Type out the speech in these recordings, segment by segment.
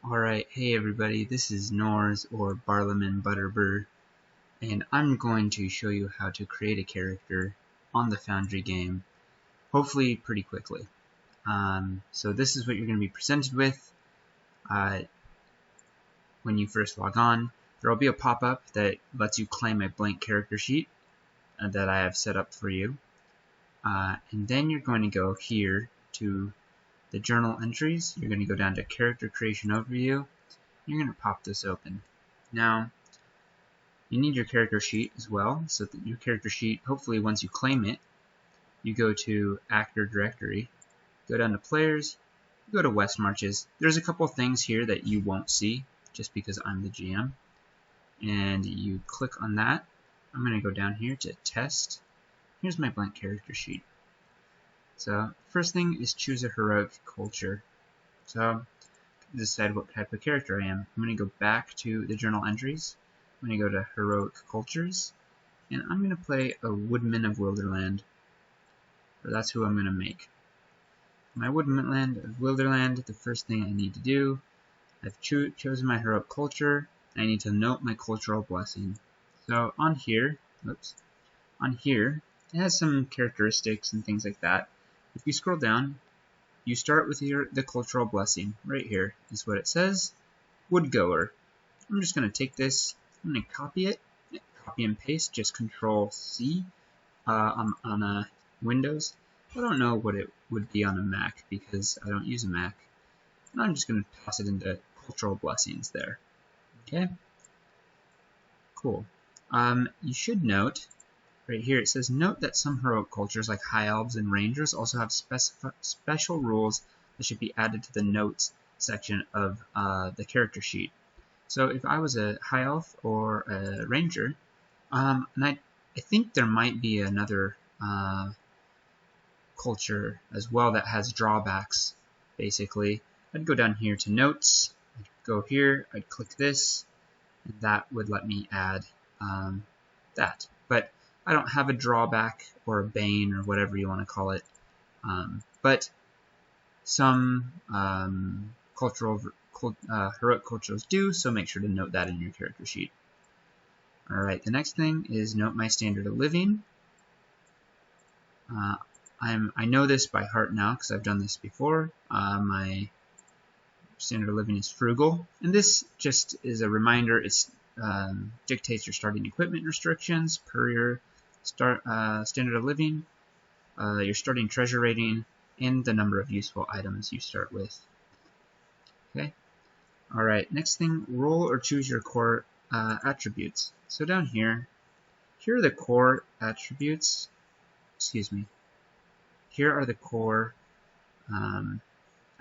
Alright, hey everybody, this is Nors or Barlaman Butterbur, and I'm going to show you how to create a character on the Foundry game, hopefully pretty quickly. So this is what you're going to be presented with when you first log on. There will be a pop-up that lets you claim a blank character sheet that I have set up for you. And then you're going to go here to the journal entries. You're going to go down to character creation overview. You're going to pop this open. Now, you need your character sheet as well, so that your character sheet, hopefully once you claim it, you go to actor directory, go down to players, go to West Marches. There's a couple things here that you won't see just because I'm the GM, and you click on that. I'm going to go down here to test. Here's my blank character sheet. So first thing is choose a heroic culture. So decide what type of character I am. I'm going to go back to the journal entries. I'm going to go to heroic cultures, and I'm going to play a woodman of Wilderland. So that's who I'm going to make. My woodman of Wilderland, the first thing I need to do, I've chosen my heroic culture. I need to note my cultural blessing. So on here, it has some characteristics and things like that. If you scroll down, you start with the cultural blessing. Right here is what it says, woodgoer. I'm just going to take this, I'm going to copy it, copy and paste, just Control C on Windows. I don't know what it would be on a Mac because I don't use a Mac. And I'm just going to toss it into cultural blessings there. Okay? Cool. You should note, right here it says, note that some heroic cultures like High Elves and Rangers also have special rules that should be added to the notes section of the character sheet. So if I was a High Elf or a Ranger, and I think there might be another culture as well that has drawbacks, basically. I'd go down here to notes, I'd go here, I'd click this, and that would let me add that. But I don't have a drawback or a bane or whatever you want to call it. But some heroic cultures do, so make sure to note that in your character sheet. Alright, the next thing is note my standard of living. I know this by heart now because I've done this before. My standard of living is frugal, and this just is a reminder. It dictates your starting equipment restrictions per your standard of living, your starting treasure rating, and the number of useful items you start with. Okay. Alright, next thing, roll or choose your core attributes. So down here are the core attributes. Excuse me. Here are the core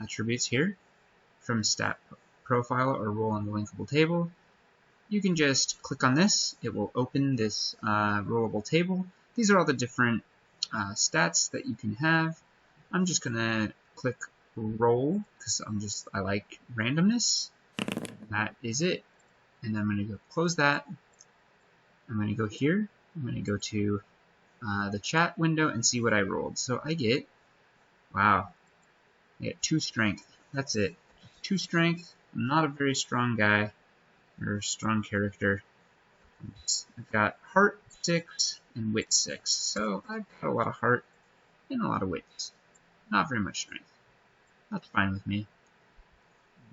attributes here from stat profile or roll on the linkable table. You can just click on this. It will open this rollable table. These are all the different stats that you can have. I'm just gonna click roll because I like randomness. That is it. And then I'm gonna go close that. I'm gonna go here. I'm gonna go to the chat window and see what I rolled. So I get, wow, I get 2 strength. That's it. 2 strength. I'm not a very strong guy or strong character. I've got heart 6 and wit 6. So I've got a lot of heart and a lot of wit. Not very much strength. That's fine with me.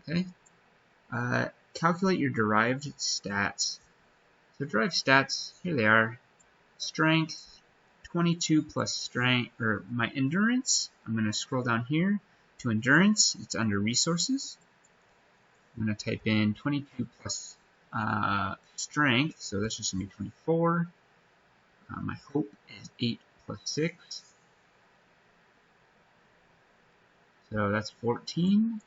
Okay. Calculate your derived stats. So derived stats, here they are. Strength, 22 plus strength, or my endurance. I'm going to scroll down here to endurance. It's under resources. I'm going to type in 22 plus strength, so that's just going to be 24. My hope is 8 plus 6. So that's 14.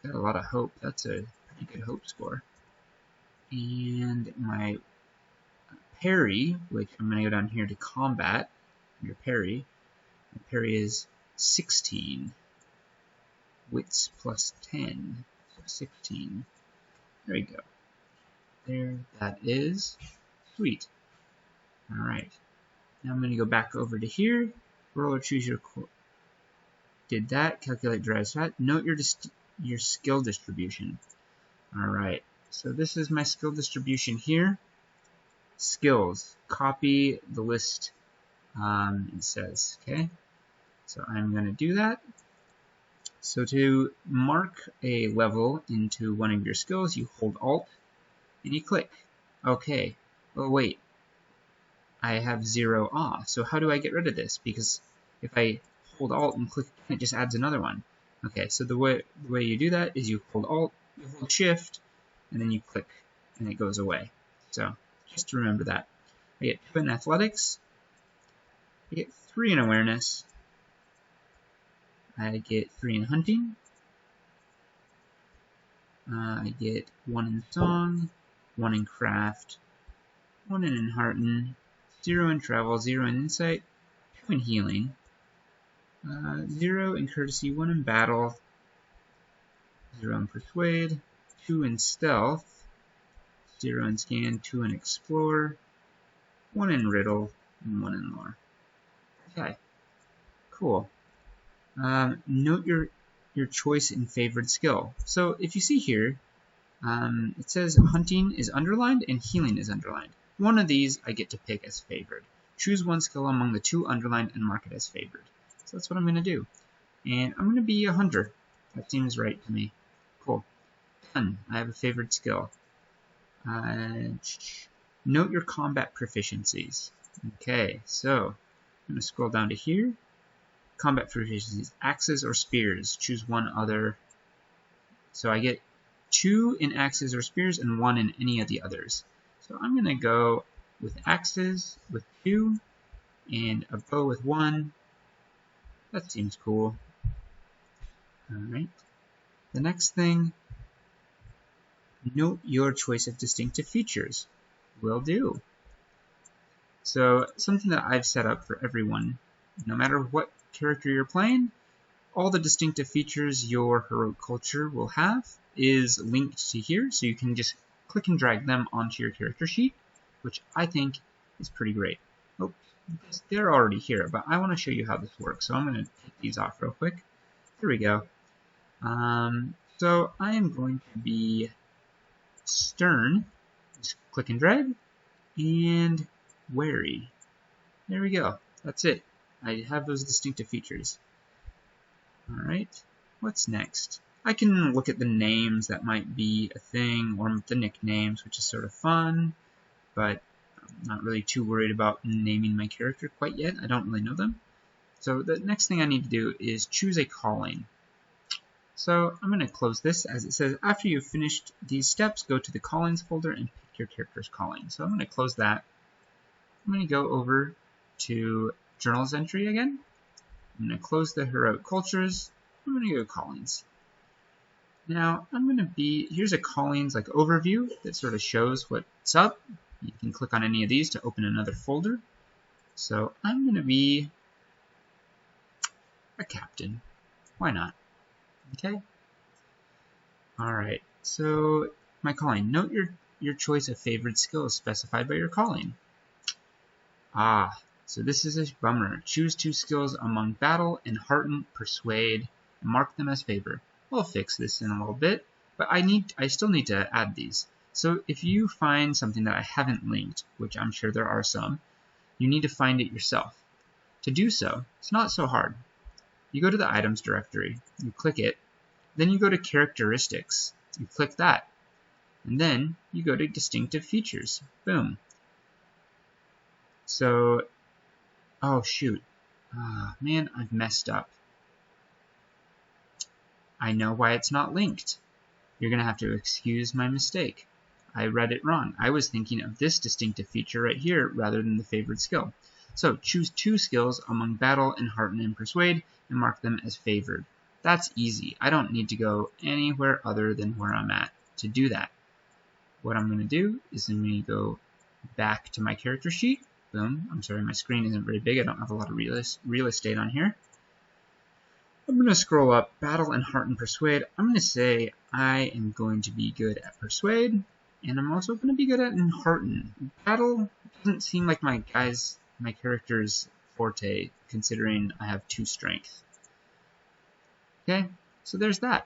Got a lot of hope. That's a pretty good hope score. And my parry, which I'm going to go down here to combat, your parry. My parry is 16. Wits plus 10, so 16. There you go. There, that is. Sweet. Alright. Now I'm going to go back over to here. Roll or choose your Did that. Calculate Derived stat. Note your skill distribution. Alright, so this is my skill distribution here. Skills. Copy the list it says. Okay, so I'm going to do that. So to mark a level into one of your skills, you hold Alt and you click. Okay, oh wait, I have 0 awe. So how do I get rid of this? Because if I hold Alt and click, it just adds another one. Okay, so the way you do that is you hold Alt, you hold Shift, and then you click, and it goes away. So just to remember that. I get 2 in athletics, I get 3 in awareness, I get 3 in hunting, I get 1 in song, 1 in craft, 1 in enhearten, 0 in travel, 0 in insight, 2 in healing, 0 in courtesy, 1 in battle, 0 in persuade, 2 in stealth, 0 in scan, 2 in explore, 1 in riddle, and 1 in lore. Okay, cool. Note your choice in favored skill. So if you see here, it says hunting is underlined and healing is underlined. One of these I get to pick as favored. Choose one skill among the 2 underlined and mark it as favored. So that's what I'm going to do. And I'm going to be a hunter. That seems right to me. Cool. Done. I have a favored skill. Note your combat proficiencies. Okay, so I'm going to scroll down to here. Combat proficiencies, axes or spears. Choose one other. So I get 2 in axes or spears and 1 in any of the others. So I'm going to go with axes with 2 and a bow with 1. That seems cool. Alright. The next thing, note your choice of distinctive features. Will do. So something that I've set up for everyone, no matter what character you're playing, all the distinctive features your heroic culture will have is linked to here, so you can just click and drag them onto your character sheet, which I think is pretty great. Oh, they're already here, but I want to show you how this works, so I'm going to take these off real quick. Here we go. So I am going to be stern, just click and drag, and wary. There we go. That's it. I have those distinctive features. Alright, what's next? I can look at the names that might be a thing, or the nicknames, which is sort of fun, but I'm not really too worried about naming my character quite yet. I don't really know them. So the next thing I need to do is choose a calling. So I'm going to close this as it says, after you've finished these steps, go to the callings folder and pick your character's calling. So I'm going to close that. I'm going to go over to journals entry again. I'm going to close the heroic cultures. I'm going to go callings. Now I'm going to be, here's a callings like overview that sort of shows what's up. You can click on any of these to open another folder. So I'm going to be a captain. Why not? Okay. Alright, so my calling. Note your choice of favored skills specified by your calling. So this is a bummer. Choose 2 skills among battle, enhearten, persuade, and mark them as favored. I'll fix this in a little bit, but I still need to add these. So if you find something that I haven't linked, which I'm sure there are some, you need to find it yourself. To do so, it's not so hard. You go to the items directory, you click it, then you go to characteristics, you click that, and then you go to distinctive features. Boom. So, oh shoot, man, I've messed up. I know why it's not linked. You're going to have to excuse my mistake. I read it wrong. I was thinking of this distinctive feature right here rather than the favored skill. So choose 2 skills among battle, enhearten, and persuade, and mark them as favored. That's easy. I don't need to go anywhere other than where I'm at to do that. What I'm going to do is I'm going to go back to my character sheet. Boom. I'm sorry, my screen isn't very big. I don't have a lot of real estate on here. I'm going to scroll up, battle, enhearten, persuade. I'm going to say I am going to be good at persuade, and I'm also going to be good at enhearten. Battle doesn't seem like my character's forte, considering I have 2 strength. Okay, so there's that.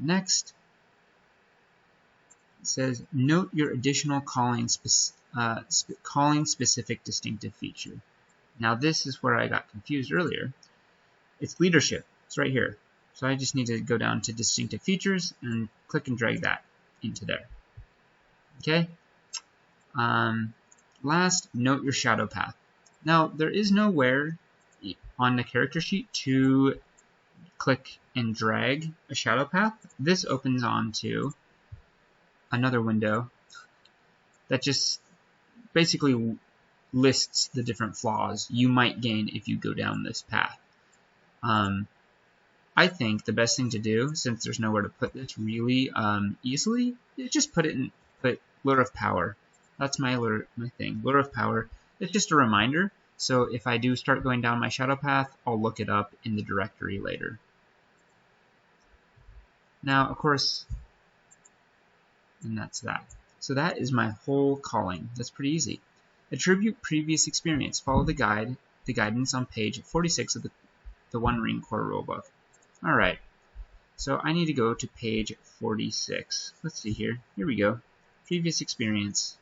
Next, it says note your additional calling specific distinctive feature. Now this is where I got confused earlier. It's leadership. It's right here. So I just need to go down to distinctive features and click and drag that into there. Okay. Last, note your shadow path. Now there is nowhere on the character sheet to click and drag a shadow path. This opens onto another window that just basically lists the different flaws you might gain if you go down this path. I think the best thing to do, since there's nowhere to put this really easily, is just put Lure of Power. That's my thing. Lure of Power. It's just a reminder. So if I do start going down my shadow path, I'll look it up in the directory later. Now, of course, and that's that. So that is my whole calling. That's pretty easy. Attribute previous experience. Follow the guidance on page 46 of the One Ring Core rulebook. Alright, so I need to go to page 46. Let's see here. Here we go. Previous experience.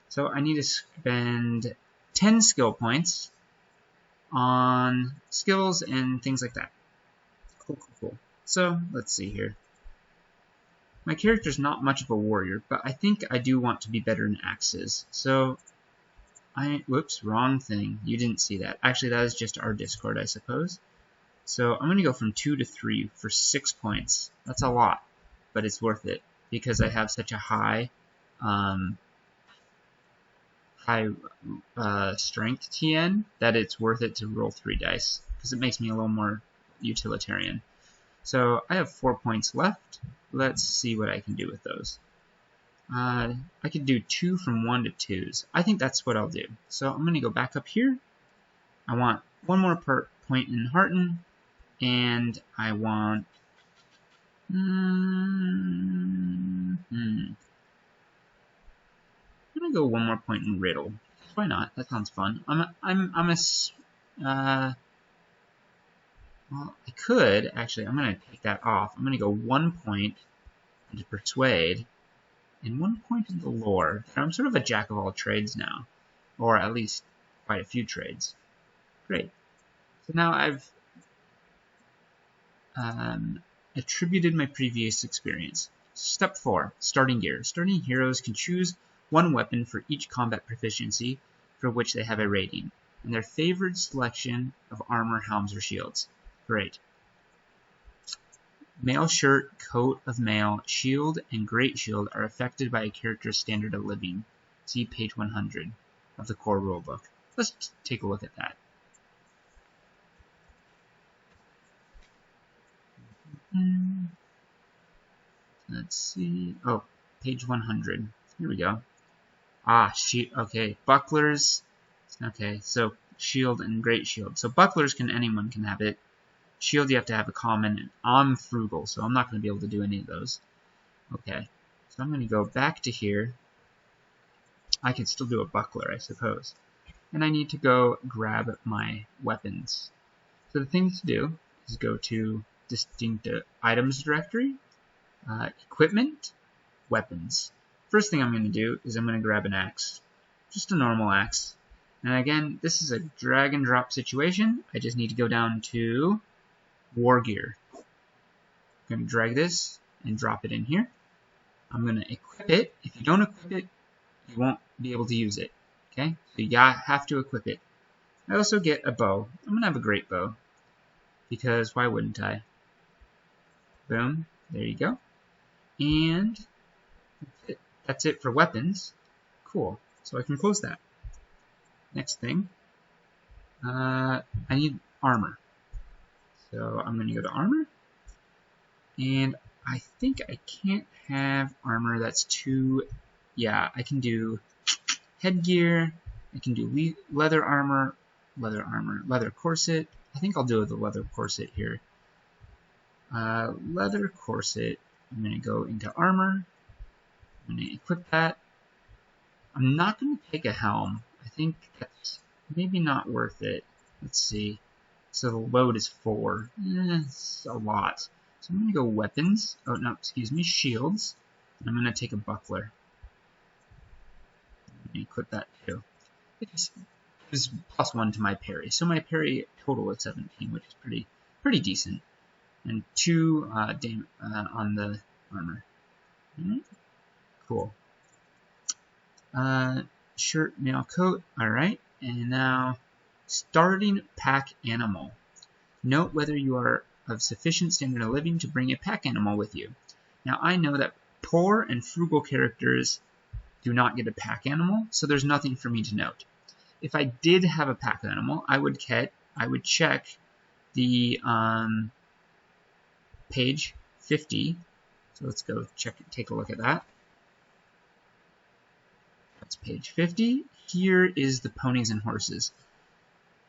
So I need to spend 10 skill points on skills and things like that. Cool. So let's see here. My character's not much of a warrior, but I think I do want to be better in axes. So whoops, wrong thing. You didn't see that. Actually, that is just our Discord, I suppose. So I'm going to go from 2 to 3 for 6 points. That's a lot, but it's worth it because I have such a high strength TN that it's worth it to roll 3 dice because it makes me a little more utilitarian. So I have 4 points left. Let's see what I can do with those. I could do 2 from 1 to 2s. I think that's what I'll do. So I'm going to go back up here. I want 1 more point in Hearten. And I want I'm gonna go 1 more point in Riddle. Why not? That sounds fun. Well, I could actually. I'm gonna take that off. I'm gonna go 1 point into Persuade and 1 point into Lore. I'm sort of a jack of all trades now, or at least quite a few trades. Great. So now I've attributed my previous experience. Step 4, starting gear. Starting heroes can choose 1 weapon for each combat proficiency for which they have a rating, and their favored selection of armor, helms, or shields. Great. Mail shirt, coat of mail, shield, and great shield are affected by a character's standard of living. See page 100 of the core rulebook. Let's take a look at that. Let's see. Oh, page 100. Here we go. Okay. Bucklers. Okay, so shield and great shield. So bucklers anyone can have it. Shield you have to have a common. And I'm frugal, so I'm not going to be able to do any of those. Okay, so I'm going to go back to here. I can still do a buckler, I suppose. And I need to go grab my weapons. So the thing to do is go to distinct items directory, equipment, weapons. First thing I'm going to do is I'm going to grab an axe, just a normal axe. And again, this is a drag and drop situation. I just need to go down to war gear. I'm going to drag this and drop it in here. I'm going to equip it. If you don't equip it, you won't be able to use it. Okay, so you have to equip it. I also get a bow. I'm going to have a great bow, because why wouldn't I? Boom, there you go. And that's it for weapons. Cool, so I can close that. Next thing, I need armor. So I'm going to go to armor. And I think I can't have armor that's too... Yeah, I can do headgear. I can do leather armor, leather corset. I think I'll do the leather corset here. Leather corset. I'm going to go into armor. I'm going to equip that. I'm not going to take a helm. I think that's maybe not worth it. Let's see. So the load is 4. It's a lot. So I'm going to go weapons. Oh, no, excuse me, shields. And I'm going to take a buckler. Let me equip that too. It is +1 to my parry. So my parry total is 17, which is pretty decent. And 2 on the armor. Alright, cool. Shirt, mail, coat. Alright, and now starting pack animal. Note whether you are of sufficient standard of living to bring a pack animal with you. Now I know that poor and frugal characters do not get a pack animal, so there's nothing for me to note. If I did have a pack animal, I would check the page 50. So let's go take a look at that. That's page 50. Here is the Ponies and Horses.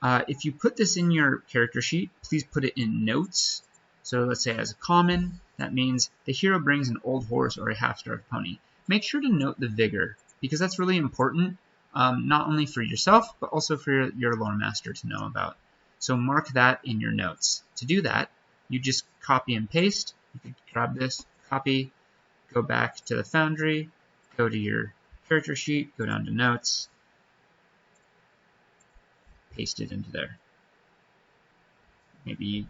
If you put this in your character sheet, please put it in notes. So let's say as a common, that means the hero brings an old horse or a half-starved pony. Make sure to note the vigor, because that's really important, not only for yourself, but also for your lore master to know about. So mark that in your notes. To do that, you just copy and paste. You can grab this, copy, go back to the Foundry, go to your character sheet, go down to notes, paste it into there. Maybe,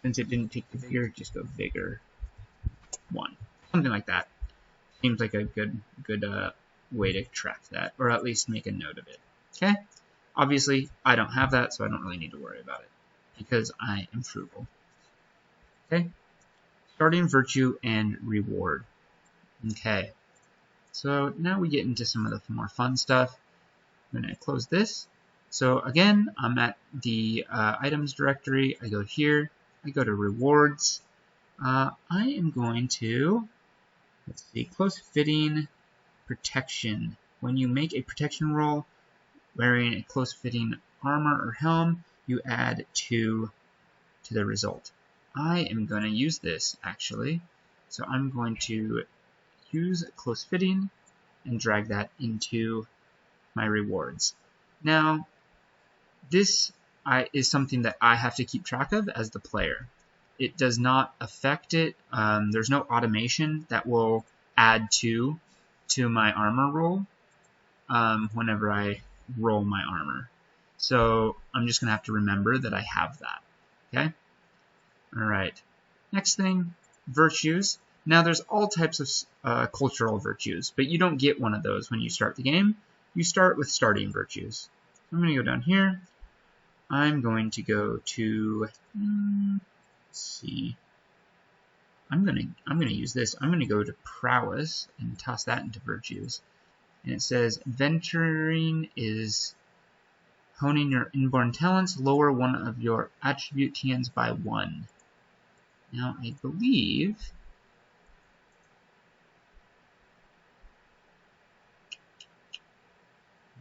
since it didn't take the vigor, just go vigor 1. Something like that. Seems like a good way to track that, or at least make a note of it. Okay? Obviously, I don't have that, so I don't really need to worry about it, because I am frugal. Okay? Starting virtue and reward. Okay. So now we get into some of the more fun stuff. I'm going to close this. So again, I'm at the items directory. I go here. I go to rewards. I am going to, let's see, close fitting protection. When you make a protection roll wearing a close fitting armor or helm, you add 2 to the result. I am going to use this actually. So I'm going to use close fitting and drag that into my rewards. Now, this is something that I have to keep track of as the player. It does not affect it. There's no automation that will add 2 to my armor roll whenever I roll my armor. So I'm just going to have to remember that I have that. Okay? Alright. Next thing, virtues. Now there's all types of cultural virtues, but you don't get one of those when you start the game. You start with starting virtues. I'm going to go down here. I'm going to go to, let's see, I'm going to use this. I'm going to go to prowess and toss that into virtues. And it says venturing is honing your inborn talents, lower one of your attribute TNs by 1. Now I believe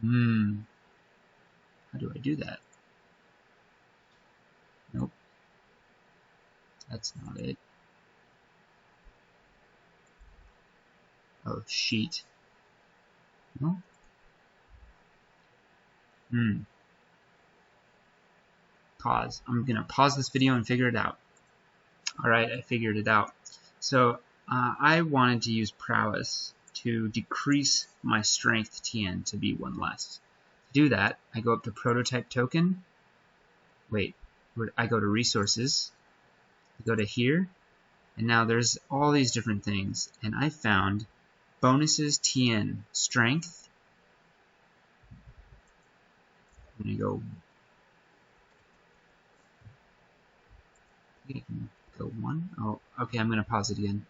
how do I do that? Nope. That's not it. Oh, sheet. No? Pause. I'm going to pause this video and figure it out. Alright, I figured it out. So, I wanted to use prowess to decrease my strength TN to be 1 less. To do that, I go up to prototype token. Wait, I go to resources. I go to here. And now there's all these different things. And I found bonuses TN strength. I'm going to go 1. Oh, okay, I'm going to pause it again.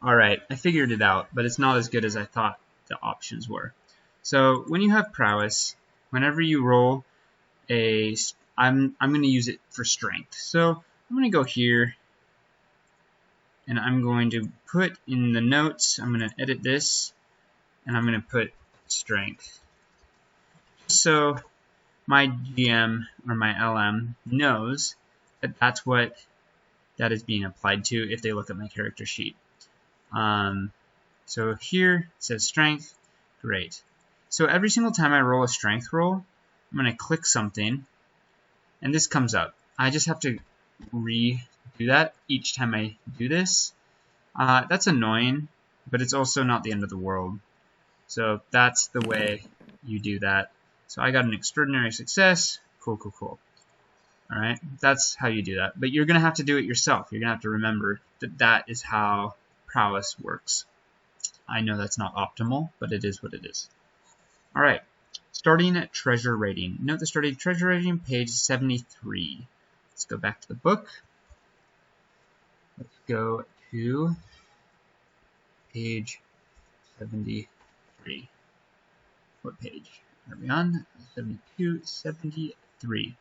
Alright, I figured it out, but it's not as good as I thought the options were. So when you have prowess, whenever you roll I'm going to use it for strength. So I'm going to go here, and I'm going to put in the notes, I'm going to edit this, and I'm going to put strength. So my GM or my LM knows that that's what that is being applied to if they look at my character sheet. So here it says strength. Great. So every single time I roll a strength roll, I'm going to click something, and this comes up. I just have to redo that each time I do this. That's annoying, but it's also not the end of the world. So that's the way you do that. So I got an extraordinary success. Cool, cool, cool. Alright, that's how you do that. But you're going to have to do it yourself. You're going to have to remember that that is how prowess works. I know that's not optimal, but it is what it is. Alright, starting at treasure rating. Note the starting treasure rating, page 73. Let's go back to the book. Let's go to page 73. What page are we on? 72, 73.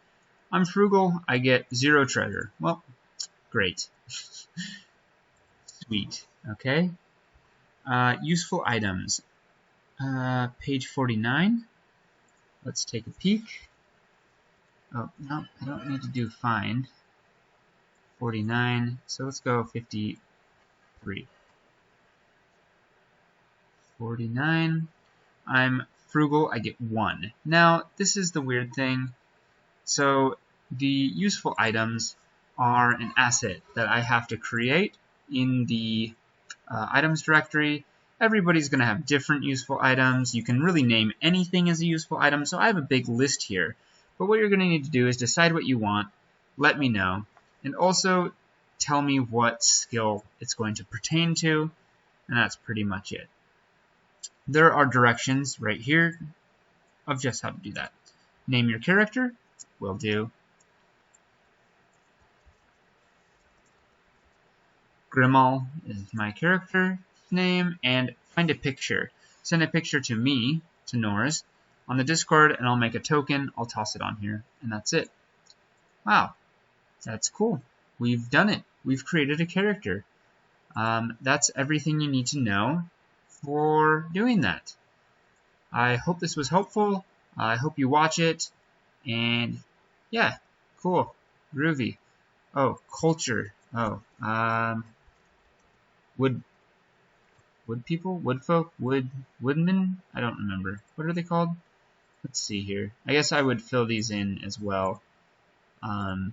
I'm frugal, I get 0 treasure. Well, great. Sweet. Okay. Useful items. Page 49. Let's take a peek. Oh, no, I don't need to do find. 49. So let's go 53. 49. I'm frugal, I get 1. Now, this is the weird thing. So, the useful items are an asset that I have to create in the items directory. Everybody's going to have different useful items. You can really name anything as a useful item, so I have a big list here. But what you're going to need to do is decide what you want, let me know, and also tell me what skill it's going to pertain to, and that's pretty much it. There are directions right here of just how to do that. Name your character, will do. Grimal is my character name, and find a picture. Send a picture to me, to Norris, on the Discord, and I'll make a token. I'll toss it on here, and that's it. Wow, that's cool. We've done it. We've created a character. That's everything you need to know for doing that. I hope this was helpful. I hope you watch it, and yeah, cool, groovy. Oh, culture. Oh, wood people, wood folk, woodmen. I don't remember. What are they called? Let's see here. I guess I would fill these in as well. So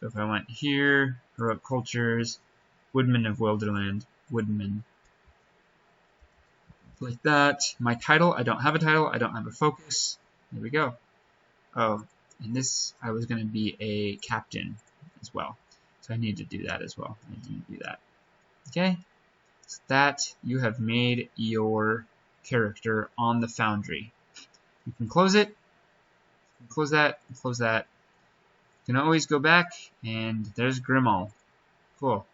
if I went here, heroic cultures, woodmen of Wilderland, woodmen. Like that. My title, I don't have a title, I don't have a focus. There we go. Oh, and this, I was going to be a captain as well. So I need to do that as well. I didn't do that. Okay, so that you have made your character on the Foundry. You can close it, close that, close that. You can always go back, and there's Grimal. Cool.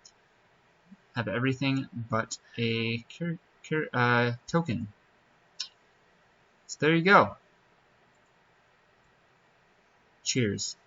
Have everything but a token. So there you go. Cheers.